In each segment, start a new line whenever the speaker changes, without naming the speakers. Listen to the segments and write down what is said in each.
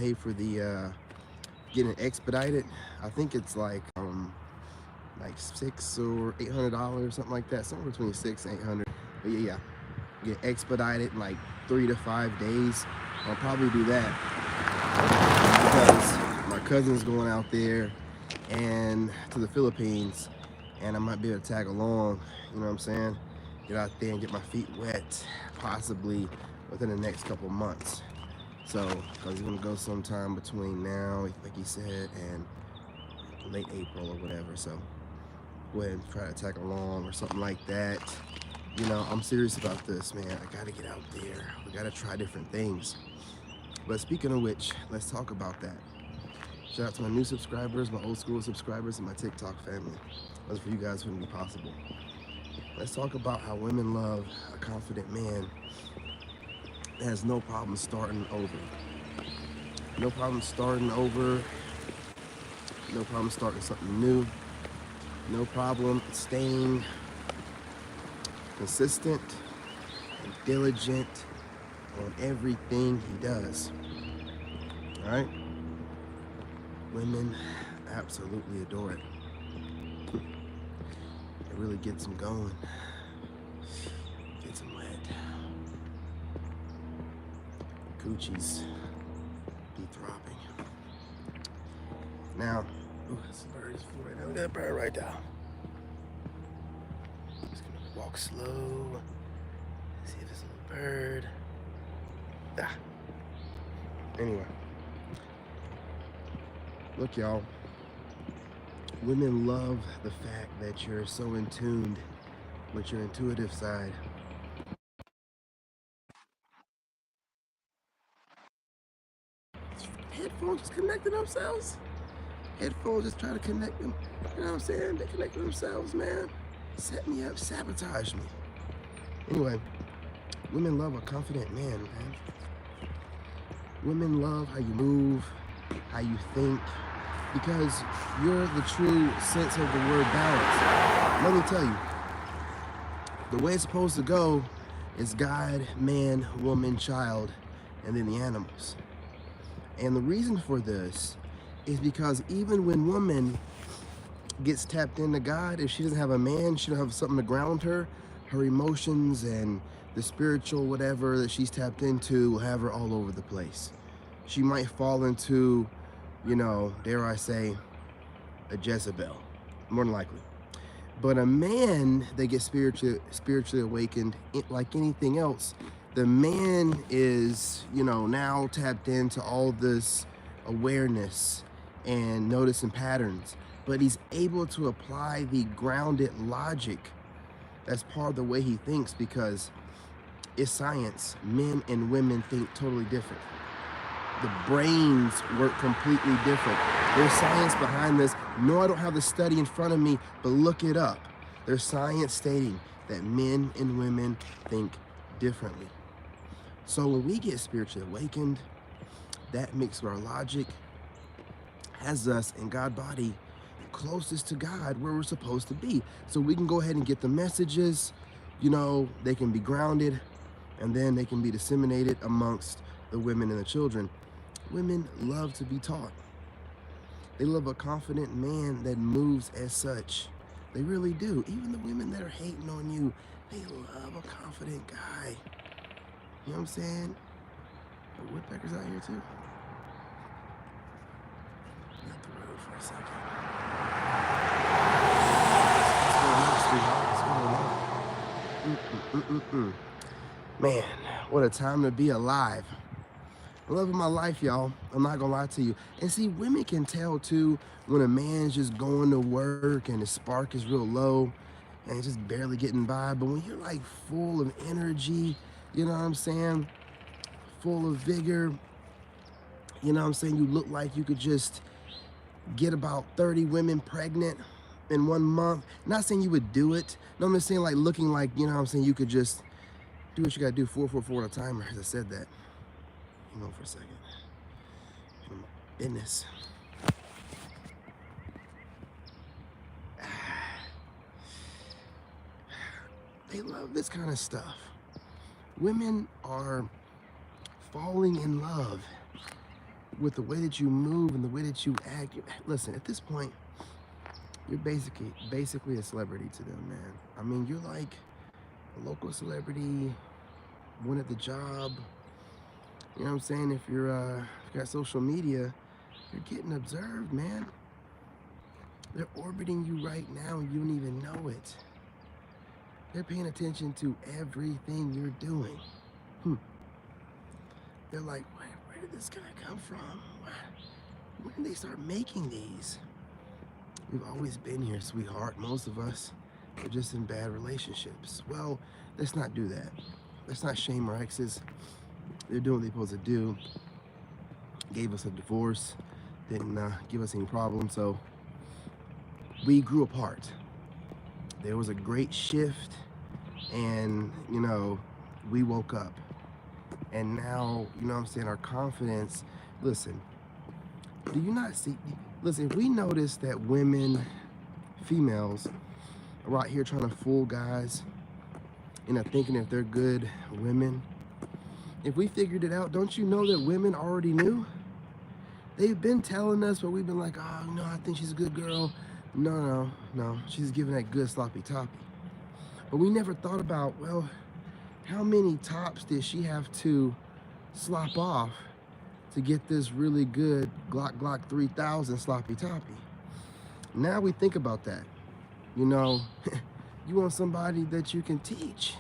pay for the getting it expedited. I think it's like $600 or $800, something like that, somewhere between 6 and 800. But yeah, get expedited in like 3 to 5 days. I'll probably do that because my cousin's going out there and to the Philippines, and I might be able to tag along, you know what I'm saying? Get out there and get my feet wet, possibly within the next couple months. So, because he's gonna go sometime between now, like he said, and late April or whatever. So, go ahead and try to tag along or something like that. You know, I'm serious about this, man. I gotta get out there. We gotta try different things. But speaking of which, let's talk about that. Shout out to my new subscribers, my old school subscribers, and my TikTok family. That's for you guys wouldn't be possible. Let's talk about how women love a confident man that has no problem starting over. No problem starting over. No problem starting something new. No problem staying consistent and diligent on everything he does. All right? Women absolutely adore it. It really gets them going. Gets them wet. Coochies be throbbing. Now, ooh, this bird is right now. Look at that bird right there. Just gonna walk slow. See if there's a little bird. Ah. Anyway. Look, y'all. Women love the fact that you're so in tune with your intuitive side. Headphones just connecting themselves. Headphones just try to connect them. You know what I'm saying? They connect themselves, man. Set me up, sabotage me. Anyway, women love a confident man, man. Women love how you move, how you think, because you're the true sense of the word balance. Let me tell you, the way it's supposed to go is God, man, woman, child, and then the animals. And the reason for this is because even when woman gets tapped into God, if she doesn't have a man, she doesn't have something to ground her, her emotions and the spiritual whatever that she's tapped into will have her all over the place. She might fall into, you know, dare I say, a Jezebel, more than likely. But a man that gets spiritually awakened, like anything else, the man is, you know, now tapped into all this awareness and noticing patterns, but he's able to apply the grounded logic that's part of the way he thinks, because it's science. Men and women think totally different. The brains work completely different. There's science behind this. No, I don't have the study in front of me, but look it up. There's science stating that men and women think differently. So when we get spiritually awakened, that mixed with our logic has us in God body closest to God, where we're supposed to be. So we can go ahead and get the messages, you know, they can be grounded, and then they can be disseminated amongst the women and the children. Women love to be taught. They love a confident man that moves as such. They really do. Even the women that are hating on you, they love a confident guy. You know what I'm saying? The woodpeckers out here too. Got the road for a second. What's going on? Man, what a time to be alive. I love my life, y'all. I'm not gonna lie to you. And see, women can tell too when a man's just going to work and his spark is real low and just barely getting by. But when you're like full of energy, you know what I'm saying? Full of vigor, you know what I'm saying? You look like you could just get about 30 women pregnant in 1 month. Not saying you would do it. No, I'm just saying like looking like, you know what I'm saying? You could just do what you gotta do, 444 at a timer, as I said that. Hang on for a second. Business. They love this kind of stuff. Women are falling in love with the way that you move and the way that you act. Listen, at this point, you're basically a celebrity to them, man. I mean, you're like a local celebrity, one at the job. You know what I'm saying? If you got social media, you're getting observed, man. They're orbiting you right now and you don't even know it. They're paying attention to everything you're doing. They're like, where did this guy come from? When did they start making these? We've always been here, sweetheart. Most of us are just in bad relationships. Well, let's not do that. Let's not shame our exes. They're doing what they're supposed to do. Gave us a divorce, didn't give us any problems, so we grew apart. There was a great shift, and you know, we woke up. And now, you know what I'm saying, our confidence, listen, do you not see, listen, if we notice that women, females, are out here trying to fool guys and are thinking that they're good women, if we figured it out, don't you know that women already knew? They've been telling us, but we've been like, oh, no, I think she's a good girl. No, she's giving that good sloppy toppy. But we never thought about, well, how many tops did she have to slop off to get this really good Glock 3000 sloppy toppy? Now we think about that. You know, you want somebody that you can teach.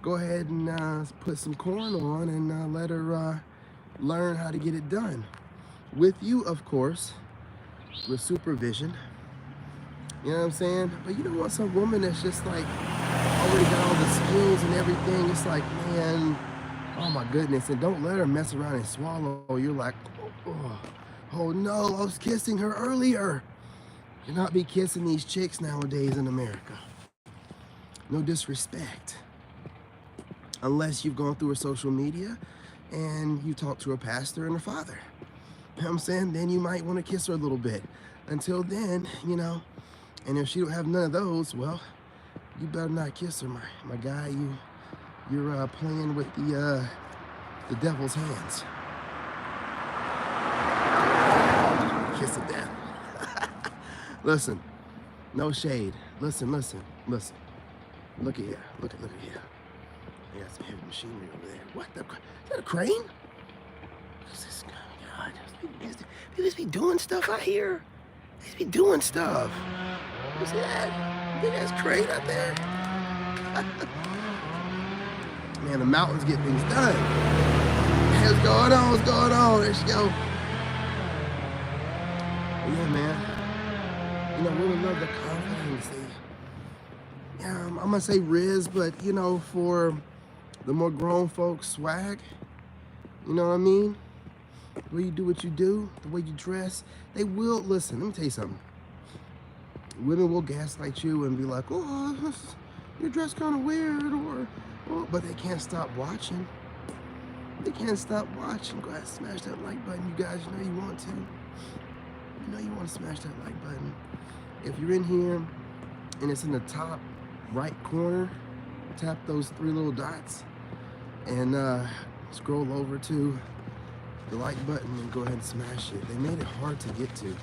Go ahead and put some corn on and let her learn how to get it done. With you, of course, with supervision. You know what I'm saying? But you don't want some woman that's just like already got all the skills and everything. It's like, man, oh my goodness. And don't let her mess around and swallow. You're like, oh no, I was kissing her earlier. Do not be kissing these chicks nowadays in America. No disrespect. Unless you've gone through her social media and you talk to her pastor and her father. You know what I'm saying? Then you might want to kiss her a little bit. Until then, you know, and if she don't have none of those, well, you better not kiss her, my guy. You're playing with the devil's hands. Kiss of death. Listen, no shade. Listen. Look at here. Look at here. They got some heavy machinery over there. What the? Is that a crane? What's this? Oh God, they just be doing stuff out here. They just be doing stuff. You see that? Big ass crane out there. Man, the mountains get things done. Hey, what's going on? What's going on? There she go. Yeah, man. You know, women love the confidence. Yeah, I'm gonna say Riz, but you know, for the more grown folks, swag. You know what I mean? The way you do what you do, the way you dress, they will listen. Let me tell you something. Women will gaslight you and be like, "Oh, your dress kind of weird," or oh, but they can't stop watching. They can't stop watching. Go ahead and smash that like button, you guys. You know you want to. You know you want to smash that like button. If you're in here and it's in the top right corner, tap those 3 little dots and scroll over to the like button and go ahead and smash it. They made it hard to get to,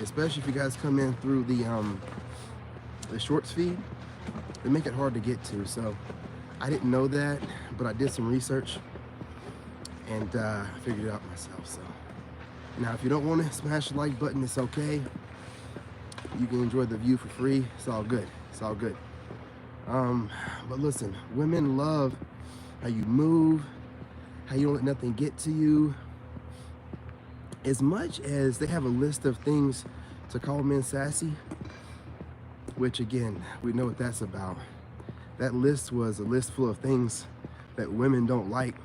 especially if you guys come in through the shorts feed. They make it hard to get to. So I didn't know that, but I did some research and I figured it out myself. So now if you don't want to smash the like button, it's okay. You can enjoy the view for free. It's all good. It's all good. But listen, women love how you move, how you don't let nothing get to you. As much as they have a list of things to call men sassy, which again, we know what that's about. That list was a list full of things that women don't like,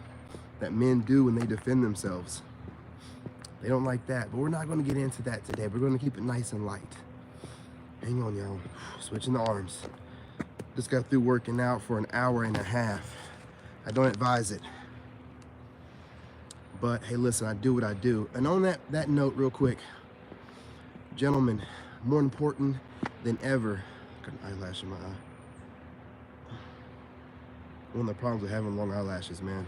that men do when they defend themselves. They don't like that, but we're not going to get into that today. We're going to keep it nice and light. Hang on, y'all. Switching the arms. Just got through working out for an hour and a half. I don't advise it. But hey, listen, I do what I do. And on that note, real quick, gentlemen, more important than ever, got an eyelash in my eye. One of the problems with having long eyelashes, man.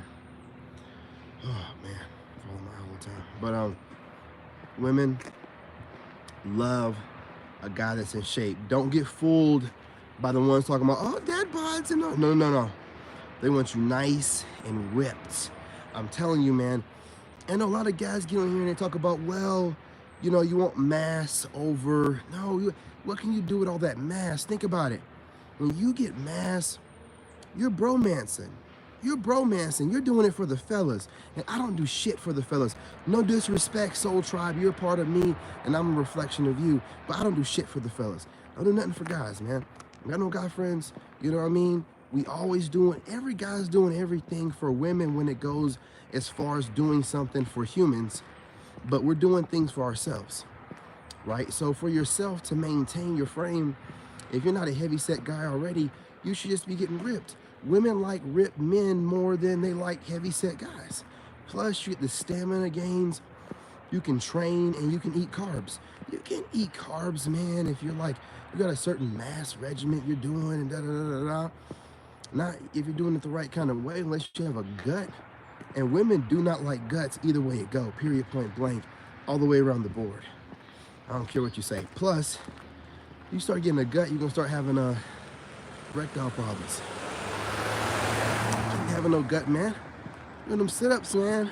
Oh man, follow my eyelash. the time. But women love a guy that's in shape. Don't get fooled by the ones talking about, oh, dad bods and no. They want you nice and ripped. I'm telling you, man. And a lot of guys get on here and they talk about, well, you know, you want mass over. No, what can you do with all that mass? Think about it. When you get mass, you're bromancing. You're bromancing. You're doing it for the fellas. And I don't do shit for the fellas. No disrespect, Soul Tribe. You're a part of me, and I'm a reflection of you. But I don't do shit for the fellas. I don't do nothing for guys, man. I got no guy friends. You know what I mean? We always doing, every guy's doing everything for women when it goes as far as doing something for humans. But we're doing things for ourselves, right? So for yourself to maintain your frame, if you're not a heavy-set guy already, you should just be getting ripped. Women like ripped men more than they like heavy-set guys. Plus, you get the stamina gains. You can train and you can eat carbs. You can eat carbs, man, if you're like, you got a certain mass regiment you're doing and da-da-da-da-da. Not if you're doing it the right kind of way, unless you have a gut. And women do not like guts either way it go, period, point blank, all the way around the board. I don't care what you say. Plus, you start getting a gut, you're going to start having erectile problems. Can't have no gut, man. Do them sit-ups, man.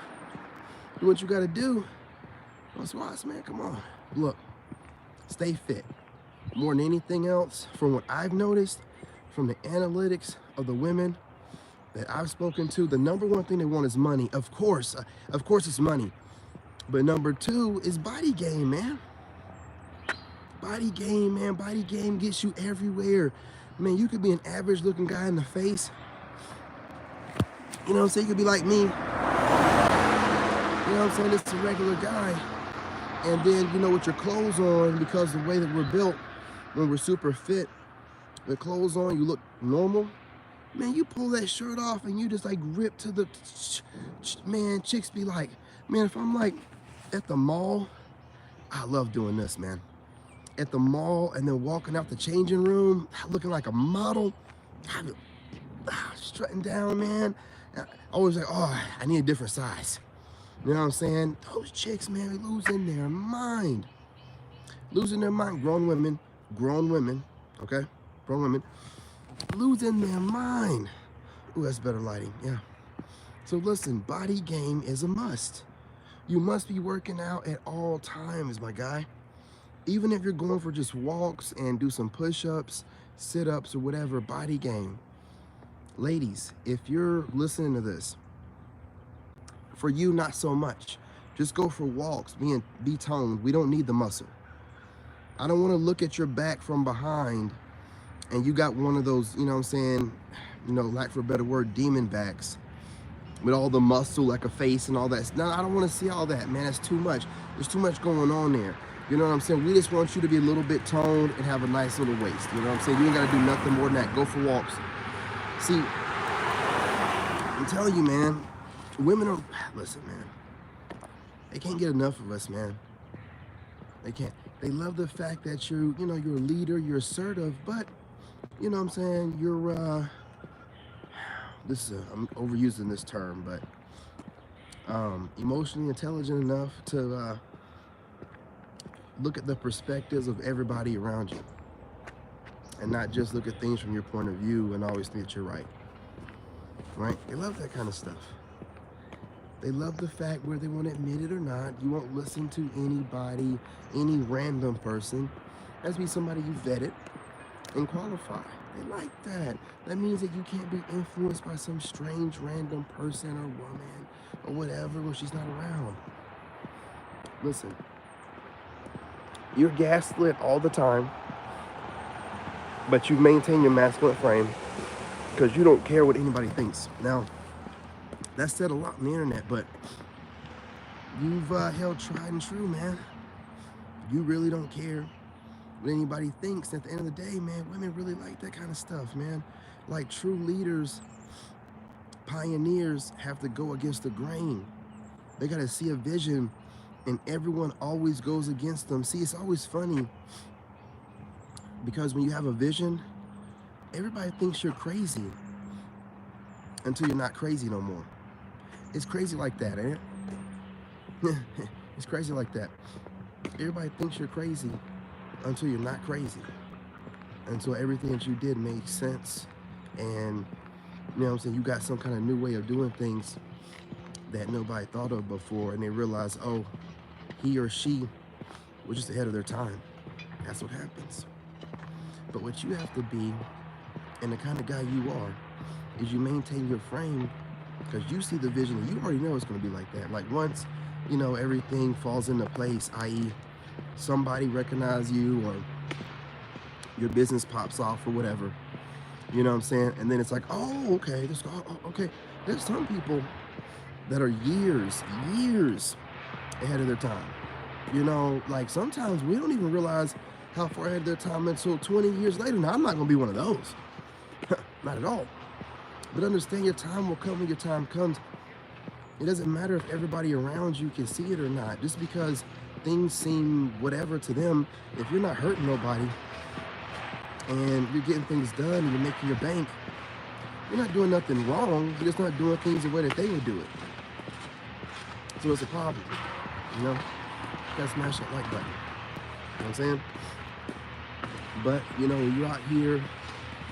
Do what you got to do. No squats, man. Come on. Look, stay fit. More than anything else, from what I've noticed, from the analytics of the women that I've spoken to, the number one thing they want is money. Of course it's money. But number two is body game, man. Body game, man. Body game gets you everywhere. Man, you could be an average looking guy in the face. You know what I'm saying? You could be like me. You know what I'm saying? It's a regular guy. And then, you know, with your clothes on, because the way that we're built, when we're super fit, the clothes on, you look normal. Man, you pull that shirt off and you just like rip to the, man, chicks be like, man, if I'm like at the mall, I love doing this, man. At the mall and then walking out the changing room, looking like a model, strutting down, man. Always like, oh, I need a different size. You know what I'm saying? Those chicks, man, losing their mind. Losing their mind. Grown women, okay? Grown women, losing their mind. Ooh, that's better lighting, yeah. So listen, body game is a must. You must be working out at all times, my guy. Even if you're going for just walks and do some push-ups, sit-ups, or whatever, body game. Ladies, if you're listening to this, for you, not so much. Just go for walks, be toned. We don't need the muscle. I don't want to look at your back from behind and you got one of those, you know what I'm saying, you know, lack for a better word, demon backs with all the muscle like a face and all that. No, I don't want to see all that, man. It's too much. There's too much going on there. You know what I'm saying? We just want you to be a little bit toned and have a nice little waist. You know what I'm saying? You ain't got to do nothing more than that. Go for walks. See, I'm telling you, man, women are, listen, man, they can't get enough of us, man. They can't. They love the fact that you're, you know, you're a leader, you're assertive, but, you know what I'm saying, you're, I'm overusing this term, but emotionally intelligent enough to look at the perspectives of everybody around you and not just look at things from your point of view and always think that you're right. Right? They love that kind of stuff. They love the fact, whether they want to admit it or not, you won't listen to anybody, any random person. It has to be somebody you vetted and qualify. They like that. That means that you can't be influenced by some strange random person or woman or whatever when she's not around. Listen, you're gaslit all the time, but you maintain your masculine frame because you don't care what anybody thinks. Now, that's said a lot on the internet, but you've held tried and true, man. You really don't care what anybody thinks. At the end of the day, man, women really like that kind of stuff, man. Like true leaders, pioneers have to go against the grain. They got to see a vision, and everyone always goes against them. See, it's always funny because when you have a vision, everybody thinks you're crazy until you're not crazy no more. It's crazy like that, ain't it? It's crazy like that. Everybody thinks you're crazy until you're not crazy. Until everything that you did made sense. And, you know what I'm saying, you got some kind of new way of doing things that nobody thought of before. And they realize, oh, he or she was just ahead of their time. That's what happens. But what you have to be, and the kind of guy you are, is you maintain your frame, because you see the vision and you already know it's going to be like that. Like once, you know, everything falls into place, i.e. somebody recognizes you or your business pops off or whatever, you know what I'm saying? And then it's like, oh, okay, okay. There's some people that are years ahead of their time. You know, like sometimes we don't even realize how far ahead of their time until 20 years later. Now, I'm not going to be one of those. Not at all. But understand your time will come when your time comes. It doesn't matter if everybody around you can see it or not. Just because things seem whatever to them, if you're not hurting nobody and you're getting things done and you're making your bank, you're not doing nothing wrong. You're just not doing things the way that they would do it. So it's a problem, you know? You gotta smash that like button. You know what I'm saying? But, you know, when you're out here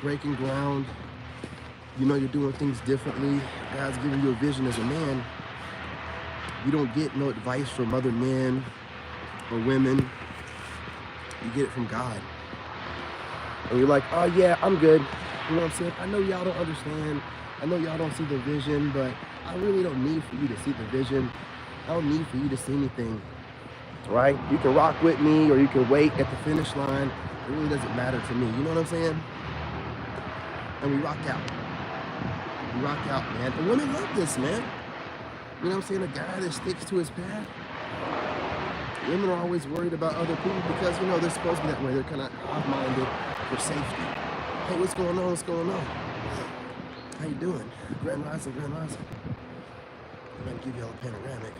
breaking ground, you know you're doing things differently. God's giving you a vision as a man. You don't get no advice from other men or women. You get it from God. And you're like, oh yeah, I'm good. You know what I'm saying? I know y'all don't understand. I know y'all don't see the vision, but I really don't need for you to see the vision. I don't need for you to see anything, right? You can rock with me or you can wait at the finish line. It really doesn't matter to me. You know what I'm saying? And we rock out. We rock out, man. And women love this, man. You know what I'm saying? A guy that sticks to his path. Women are always worried about other people because, you know, they're supposed to be that way. They're kind of hot-minded for safety. Hey, what's going on? What's going on? How you doing? Grand Rising, Grand Rising. I'm going to give y'all a panoramic.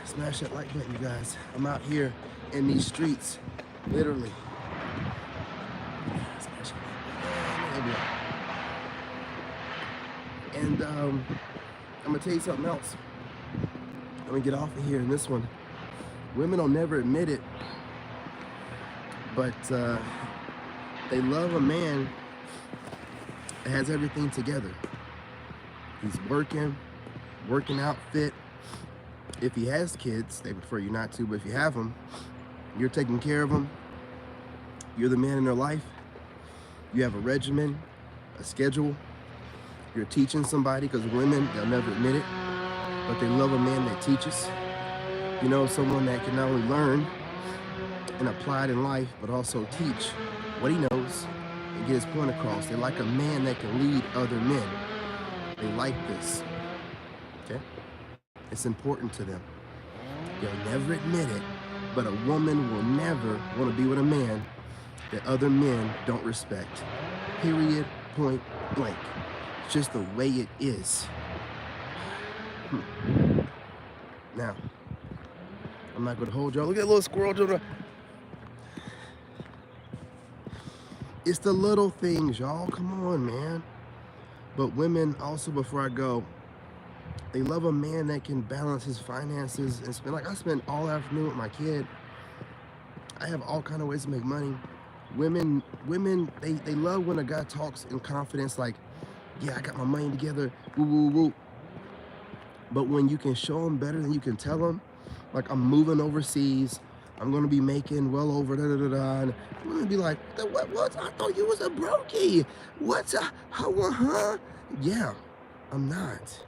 Smash that like button, you guys. I'm out here in these streets, literally. Smash it. And I'm gonna tell you something else. I'm gonna get off of here in this one. Women don't never admit it, but they love a man that has everything together. He's working out fit. If he has kids, they prefer you not to, but if you have them, you're taking care of them. You're the man in their life. You have a regimen, a schedule. You're teaching somebody, because women, they'll never admit it, but they love a man that teaches. You know, someone that can not only learn and apply it in life, but also teach what he knows and get his point across. They like a man that can lead other men. They like this, okay? It's important to them. They'll never admit it, but a woman will never want to be with a man that other men don't respect. Period, point blank. It's just the way it is. Now, I'm not going to hold y'all. Look at that little squirrel. It's the little things, y'all. Come on, man. But women, also, before I go, they love a man that can balance his finances and spend. Like, I spend all afternoon with my kid. I have all kind of ways to make money. Women, they love when a guy talks in confidence, like, yeah, I got my money together, woo, woo, woo. But when you can show them better than you can tell them, like, I'm moving overseas, I'm going to be making well over da-da-da-da, and I'm going to be like, what? I thought you was a brokey. What's huh? Yeah, I'm not.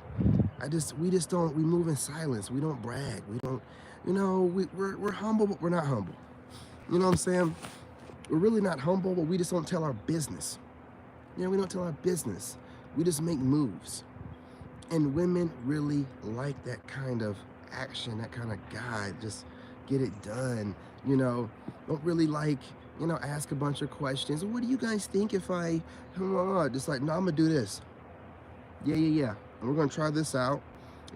We just don't, we move in silence. We don't brag. We don't, you know, we're humble, but we're not humble. You know what I'm saying? We're really not humble, but we just don't tell our business. You know, we don't tell our business. We just make moves. And women really like that kind of action, that kind of guy. Just get it done. You know, don't really like, you know, ask a bunch of questions. What do you guys think if I, just like, no, I'm gonna do this. Yeah. And we're gonna try this out.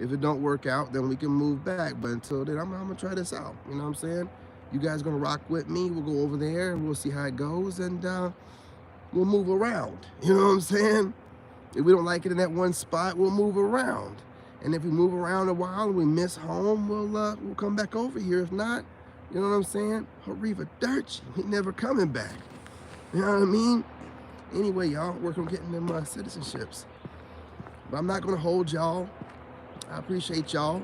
If it don't work out, then we can move back. But until then, I'm gonna try this out. You know what I'm saying? You guys gonna rock with me. We'll go over there and we'll see how it goes, and we'll move around. You know what I'm saying? If we don't like it in that one spot, we'll move around. And if we move around a while and we miss home, we'll come back over here. If not, you know what I'm saying? Hariva Dirty, we never coming back. You know what I mean? Anyway, y'all, working on getting them citizenships. But I'm not gonna hold y'all. I appreciate y'all.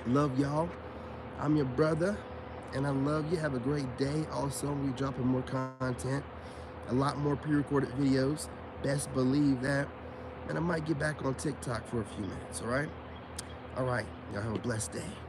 Love y'all. I'm your brother, and I love you. Have a great day. Also, we're dropping more content, a lot more pre-recorded videos. Best believe that. And I might get back on TikTok for a few minutes, all right? All right, y'all have a blessed day.